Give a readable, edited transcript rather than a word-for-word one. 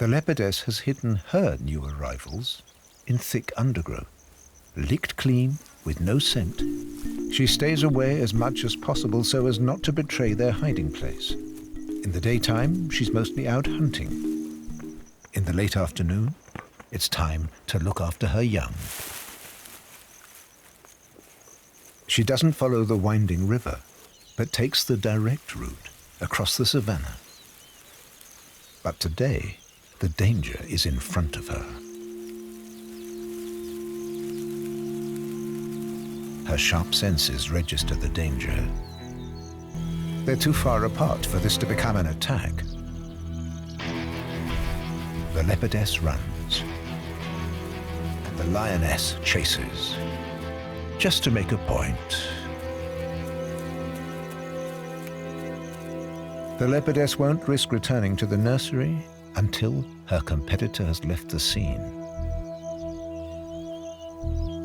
The leopardess has hidden her new arrivals in thick undergrowth. Licked clean, with no scent, she stays away as much as possible so as not to betray their hiding place. In the daytime, she's mostly out hunting. In the late afternoon, it's time to look after her young. She doesn't follow the winding river, but takes the direct route across the savannah. But today, the danger is in front of her. Her sharp senses register the danger. They're too far apart for this to become an attack. The leopardess runs. The lioness chases, just to make a point. The leopardess won't risk returning to the nursery until her competitor has left the scene.